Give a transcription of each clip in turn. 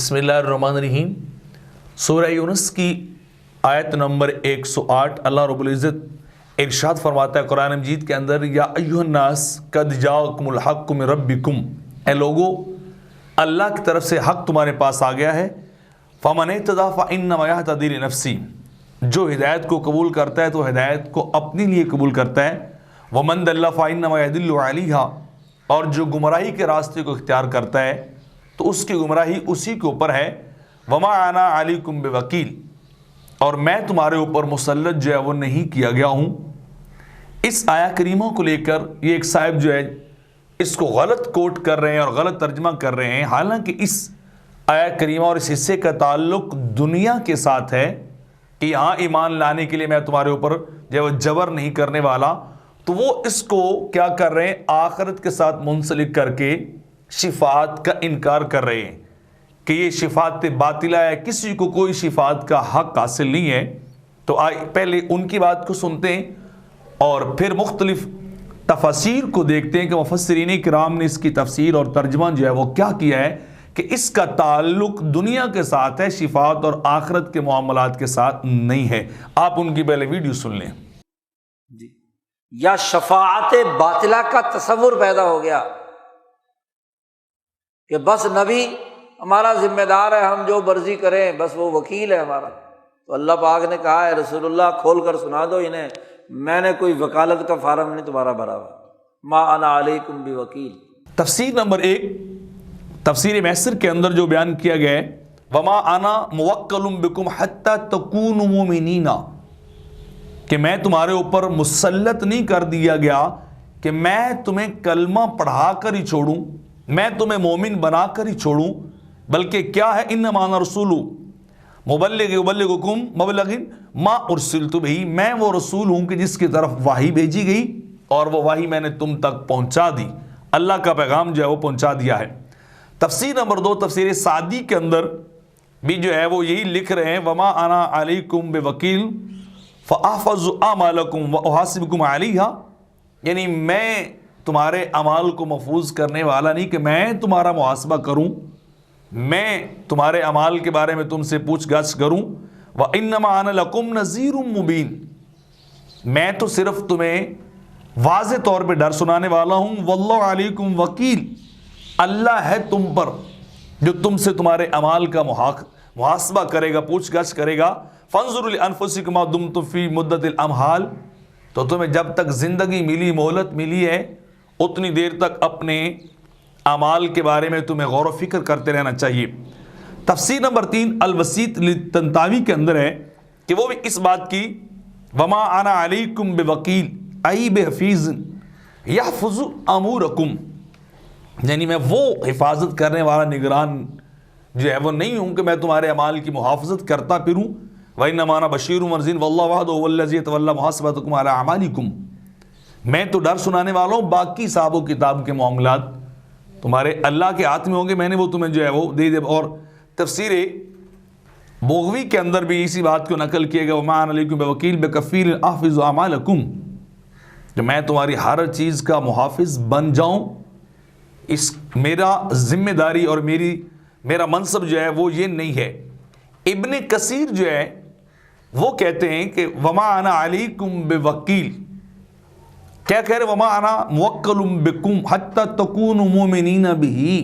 बिस्मिल्लाहिर्रहमानिर्रहीम। सूरह यूनुस की आयत नंबर 108 अल्लाह रब्बुल इज़्ज़त इरशाद फरमाता है कुरान मजीद के अंदर, या अय्युहन्नास कद जाअकुमुल हक़्क़ु मिन रब्बिकुम, ए लोगो अल्लाह की तरफ से हक़ तुम्हारे पास आ गया है। फ़मन इहतदा फ़इन्नमा यहतदी लिनफ़्सी, जो हिदायत को कबूल करता है तो हिदायत को अपने लिए कबूल करता है। वमन दल्ला फ़इन्नमा यदिल्लु अलैहा, और जो गुमराही के रास्ते को इख्तियार करता है तो उसकी गुमराही उसी के ऊपर है। वमा आना अलैकुम बिवकील, और मैं तुम्हारे ऊपर मुसल्लत जो है वो नहीं किया गया हूँ। इस आया करीमा को लेकर ये एक साहिब जो है इसको गलत कोट कर रहे हैं और गलत तर्जमा कर रहे हैं। हालांकि इस आया करीमा और इस हिस्से का ताल्लुक दुनिया के साथ है कि यहाँ ईमान लाने के लिए मैं तुम्हारे ऊपर जो है वो जबर नहीं करने वाला, तो वो इसको क्या कर रहे हैं, आखिरत के साथ मुंसलिक करके शिफात का इनकार कर रहे हैं कि ये शिफात बातिला है, किसी को कोई शिफात का हक हासिल नहीं है। तो पहले उनकी बात को सुनते हैं और फिर मुख्तलिफ तफसीर को देखते हैं कि मुफस्सिरीन किराम ने इसकी तफसीर और तर्जमा जो है वो क्या किया है कि इसका ताल्लुक दुनिया के साथ है, शिफात और आखिरत के मामलात के साथ नहीं है। आप उनकी पहले वीडियो सुन लें जी। या शफाअत बातिला का तसव्वुर पैदा हो गया कि बस नबी हमारा जिम्मेदार है, हम जो मर्जी करें, बस वो वकील है हमारा। तो अल्लाह पाक ने कहा है रसूलुल्लाह खोल कर सुना दो इन्हें, मैंने कोई वकालत का फार्म नहीं तुम्हारा भरा हुआ, मा अना अलैकुम बिवकील। तफसीर नंबर 1 तफसीर मैसर के अंदर जो बयान किया गया है, वमा आना मुवक्कलुम बिकुम हत्ता तकूनु मुमिनीना, कि मैं तुम्हारे ऊपर मुसल्लत नहीं कर दिया गया कि मैं तुम्हें कलमा पढ़ा कर ही छोड़ूं, मैं तुम्हें मोमिन बना कर ही छोड़ूं, बल्कि क्या है, इन्नमा अना रसूलु मुबल्लिगुकुम मबलगिन मा उरसिलतु बिही, मैं वो रसूल हूं कि जिसकी तरफ वाही भेजी गई और वो वाही मैंने तुम तक पहुंचा दी। अल्लाह का पैगाम जो है वो पहुंचा दिया है। तफसीर नंबर 2 तफसीर सादी के अंदर भी जो है वो यही लिख रहे हैं, वमा अना अलैकुम बिवकील फ़अहफ़ज़ु अमालकुम व उहासिबकुम अलैहा, यानी मैं तुम्हारे अमाल को महफूज करने वाला नहीं कि मैं तुम्हारा मुहासबा करूं, मैं तुम्हारे अमाल के बारे में तुमसे पूछगछ करूं। व इन्नमा अना लकुम नज़ीरुम मुबीन, मैं तो सिर्फ तुम्हें वाज़े तौर पे डर सुनाने वाला हूं। वल्लाहु अलैकुम वकील, अल्लाह है तुम पर जो तुमसे तुम्हारे अमाल का मुहासबा करेगा, पूछगछ करेगा। फंजुरु लिअनफुसिकुम मा दुमतुम फी मुद्दतिल अमहाल, तो तुम्हें जब तक ज़िंदगी मिली, मोहलत मिली है, उतनी देर तक अपने अमाल के बारे में तुम्हें गौर व फिक्र करते रहना चाहिए। तफसीर नंबर 3 अल-वसीत लित-तंतावी के अंदर है कि वो भी इस बात की, वमा अना अलैकुम बिवकील आई बेहफीज़ यहफ़ुज़ु अमूरकुम, यानी मैं वो हिफाजत करने वाला निगरान जो है वो नहीं हूँ कि मैं तुम्हारे अमाल की मुहाफ़ज़त करता फिरूँ। वइन्नमा अना बशीरुम वनज़ीर वल्लाहु वहदहु वल्लज़ी यतवल्ला मुहासबतकुम अला अमालिकुम, मैं तो डर सुनाने वाला हूँ, बाकी साहब किताब के मामलात तुम्हारे अल्लाह के हाथ में होंगे, मैंने वो तुम्हें जो है वो दे दे। और तफसीर बोगवी के अंदर भी इसी बात को नकल किया गया, वमा अना अलैकुम बिवकील बिकफ़ील अहफ़िज़ु अमालकुम, जो मैं तुम्हारी हर चीज़ का मुहाफ़िज़ बन जाऊँ, इस मेरा जिम्मेदारी और मेरा मनसब जो है वो ये नहीं है। इब्न कसीर जो है वो कहते हैं कि वमा अना अलैकुम बिवकील, क्या कह रहे, वमा अना मुवक्कलुम बिकुम हत्ता तकूनु मुमिनीना बिही,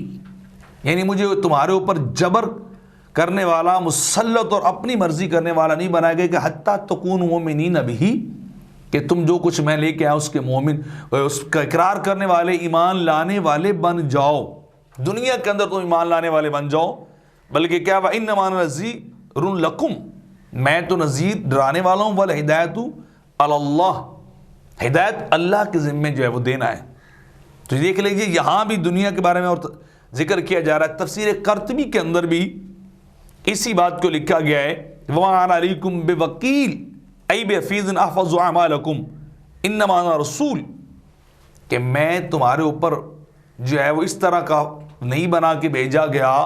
यानी मुझे तुम्हारे ऊपर जबर करने वाला, मुसल्लत और अपनी मर्जी करने वाला नहीं बनाया गया कि हत्ता तकूनु मुमिनीना बिही, कि तुम जो कुछ मैं लेके आया उसके मोमिन, उसका इकरार करने वाले, ईमान लाने वाले बन जाओ, दुनिया के अंदर तुम ईमान लाने वाले बन जाओ। बल्कि क्या, व इन्नमा अना नज़ीरुन लकुम, मैं तो नज़ीर डराने वाला हूँ, वल हिदायतु अलल्लाह, हिदायत अल्लाह के ज़िम्मे जो है वो देना है। तो देख लीजिए यहाँ भी दुनिया के बारे में और जिक्र किया जा रहा है। तफसीर कर्तबी के अंदर भी इसी बात को लिखा गया है, वमा अना अलैकुम बिवकील ऐ बिहफ़ीज़िन अहफ़ज़ु अमालकुम इन्नमा अना रसूल, कि मैं तुम्हारे ऊपर जो है वो इस तरह का नहीं बना के भेजा गया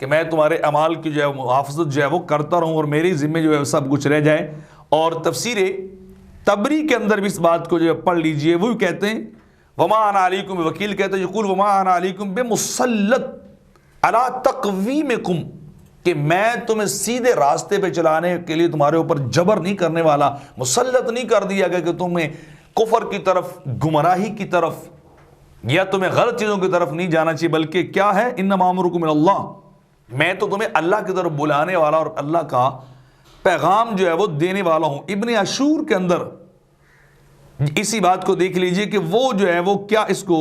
कि मैं तुम्हारे अमाल की जो है मुहाफ़ज़त जो है वो करता रहूँ और मेरे ज़िम्मे जो है सब कुछ रह जाए। और तफसीर तबरी के अंदर भी इस बात को जो है पढ़ लीजिए, वो कहते हैं वमा अना अलैकुम बिवकील, कहते हैं यक़ूल वमा अना अलैकुम बिमुसल्लत अला तक़वीमिकुम, کہ میں تمہیں سیدھے راستے پہ چلانے کے لیے تمہارے اوپر جبر نہیں کرنے والا, مسلط نہیں کر دیا گیا کہ تمہیں کفر کی طرف, گمراہی کی طرف یا تمہیں غلط چیزوں کی طرف نہیں جانا چاہیے, بلکہ کیا ہے, انما امرکم الی اللہ, میں تو تمہیں اللہ کی طرف بلانے والا اور اللہ کا پیغام جو ہے وہ دینے والا ہوں. ابن عاشور کے اندر اسی بات کو دیکھ لیجئے کہ وہ جو ہے وہ کیا اس کو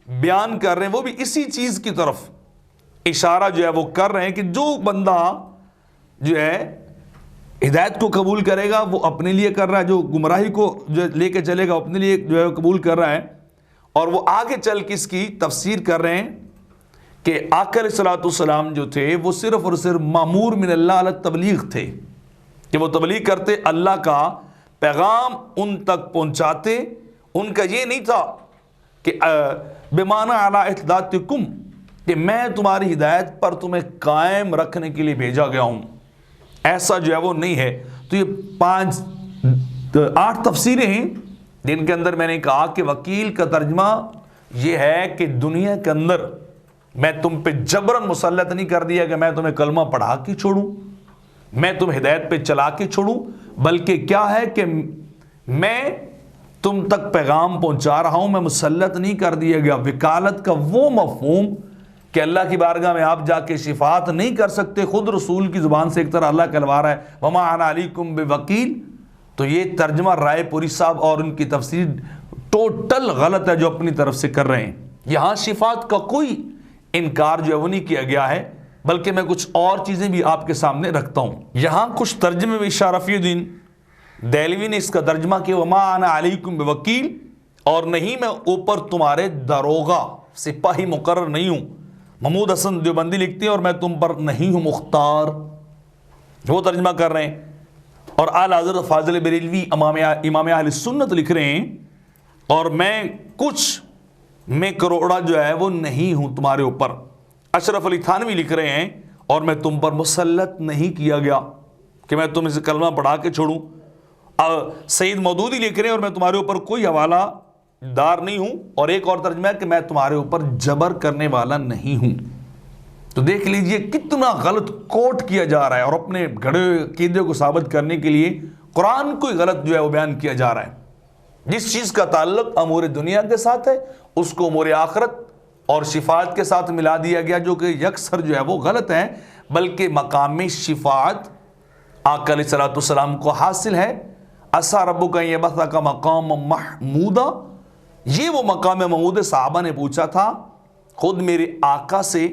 بیان کر رہے ہیں, وہ بھی اسی چیز کی طرف اشارہ جو ہے وہ کر رہے ہیں کہ جو بندہ جو ہے ہدایت کو قبول کرے گا وہ اپنے لیے کر رہا ہے, جو گمراہی کو جو لے کے چلے گا اپنے لیے جو ہے قبول کر رہا ہے. اور وہ آگے چل کے اس کی تفسیر کر رہے ہیں کہ آقا علیہ الصلوۃ والسلام جو تھے وہ صرف اور صرف مامور من اللہ علی تبلیغ تھے, کہ وہ تبلیغ کرتے, اللہ کا پیغام ان تک پہنچاتے. ان کا یہ نہیں تھا کہ بمعنی علی احداثکم, کہ میں تمہاری ہدایت پر تمہیں قائم رکھنے کے لیے بھیجا گیا ہوں, ایسا جو ہے وہ نہیں ہے. تو یہ 8 تفسیریں ہیں جن کے اندر میں نے کہا کہ وکیل کا ترجمہ یہ ہے کہ دنیا کے اندر میں تم پہ جبرن مسلط نہیں کر دیا کہ میں تمہیں کلمہ پڑھا کے چھوڑوں, میں تمہیں ہدایت پہ چلا کے چھوڑوں, بلکہ کیا ہے کہ میں تم تک پیغام پہنچا رہا ہوں, میں مسلط نہیں کر دیا گیا. وکالت کا وہ مفہوم کہ اللہ کی بارگاہ میں آپ جا کے شفاعت نہیں کر سکتے, خود رسول کی زبان سے ایک طرح اللہ کہلوا رہا ہے وما انا علیکم بوکیل, تو یہ ترجمہ رائے پوری صاحب اور ان کی تفسیر ٹوٹل غلط ہے جو اپنی طرف سے کر رہے ہیں. یہاں شفاعت کا کوئی انکار جو ہے وہ نہیں کیا گیا ہے, بلکہ میں کچھ اور چیزیں بھی آپ کے سامنے رکھتا ہوں. یہاں کچھ ترجمے میں شاہ رفیع الدین دہلوی نے اس کا ترجمہ کیا وما انا علیکم بوکیل, اور نہیں میں اوپر تمہارے داروغہ سپاہی مقرر نہیں ہوں. محمود حسن دیوبندی لکھتے ہیں اور میں تم پر نہیں ہوں مختار, وہ ترجمہ کر رہے ہیں. اور اعلیٰ حضرت فاضل بریلوی امام اہل سنت لکھ رہے ہیں اور میں کروڑا جو ہے وہ نہیں ہوں تمہارے اوپر. اشرف علی تھانوی لکھ رہے ہیں اور میں تم پر مسلط نہیں کیا گیا کہ میں تم اسے کلمہ پڑھا کے چھوڑوں. سعید مودودی لکھ رہے ہیں اور میں تمہارے اوپر کوئی حوالہ دار نہیں ہوں. اور ایک اور ترجمہ ہے کہ میں تمہارے اوپر جبر کرنے والا نہیں ہوں. تو دیکھ لیجئے کتنا غلط کوٹ کیا جا رہا ہے, اور اپنے گھڑے عقیدے کو ثابت کرنے کے لیے قرآن کو غلط جو ہے وہ بیان کیا جا رہا ہے. جس چیز کا تعلق امور دنیا کے ساتھ ہے اس کو امور آخرت اور شفاعت کے ساتھ ملا دیا گیا, جو کہ یکسر جو ہے وہ غلط ہے. بلکہ مقام شفاعت آقا علیہ الصلوۃ والسلام کو حاصل ہے. عسیٰ ربک ان یبعثک مقام محمودا, یہ وہ مقام محمود صحابہ نے پوچھا تھا خود میرے آقا سے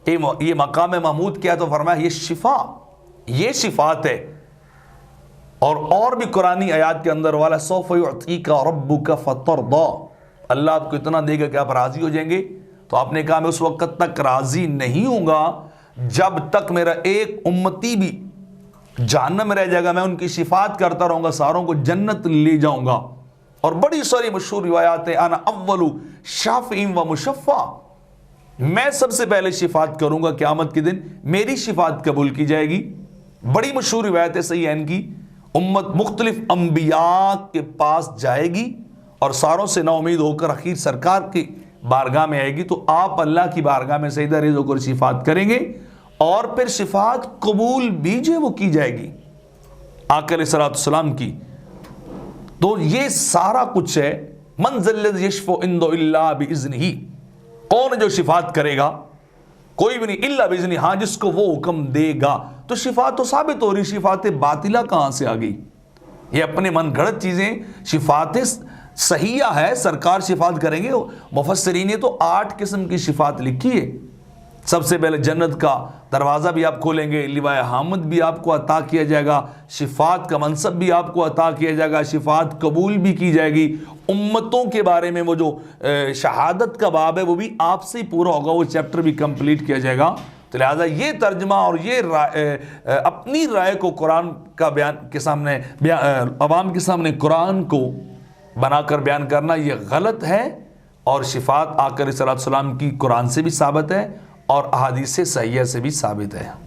کہ یہ مقام محمود کیا, تو فرمایا یہ شفاعت ہے. اور بھی قرآنی آیات کے اندر والا سوف یعطیک ربک فترضی, اللہ آپ کو اتنا دے گا کہ آپ راضی ہو جائیں گے. تو آپ نے کہا میں اس وقت تک راضی نہیں ہوں گا جب تک میرا ایک امتی بھی جہنم میں رہ جائے گا, میں ان کی شفاعت کرتا رہوں گا, ساروں کو جنت لے جاؤں گا. اور بڑی ساری مشہور روایات ہیں, انا اول شافع و مشفع, میں سب سے پہلے شفاعت کروں گا قیامت کے دن, میری شفاعت قبول کی جائے گی. بڑی مشہور روایتیں صحیح ہیں ان کی. امت مختلف انبیاء کے پاس جائے گی اور ساروں سے نا امید ہو کر اخیر سرکار کی بارگاہ میں آئے گی, تو آپ اللہ کی بارگاہ میں سجدہ ریز ہو کر شفاعت کریں گے, اور پھر شفاعت قبول بھی جو وہ کی جائے گی آقا علیہ الصلوۃ والسلام کی. تو یہ سارا کچھ ہے. من ذا الذی یشفع عنده الا باذنہ, کون جو شفاعت کرے گا, کوئی بھی نہیں, الا باذنہ, ہاں جس کو وہ حکم دے گا. تو شفاعت تو ثابت ہو رہی, شفاعت باطلہ کہاں سے آ گئی؟ یہ اپنے من گھڑت چیزیں. شفاعت صحیحہ ہے, سرکار شفاعت کریں گے. مفسرین نے تو 8 قسم کی شفاعت لکھی ہے. سب سے پہلے جنت کا دروازہ بھی آپ کھولیں گے, لوائے حامد بھی آپ کو عطا کیا جائے گا, شفاعت کا منصب بھی آپ کو عطا کیا جائے گا, شفاعت قبول بھی کی جائے گی. امتوں کے بارے میں وہ جو شہادت کا باب ہے وہ بھی آپ سے ہی پورا ہوگا, وہ چیپٹر بھی کمپلیٹ کیا جائے گا. تو لہٰذا یہ ترجمہ اور یہ اپنی رائے کو قرآن کا بیان کے سامنے, عوام کے سامنے قرآن کو بنا کر بیان کرنا یہ غلط ہے. اور شفاعت آقا علیہ الصلوۃ والسلام کی قرآن سے بھی ثابت ہے اور احادیث صحیحہ سے بھی ثابت ہے.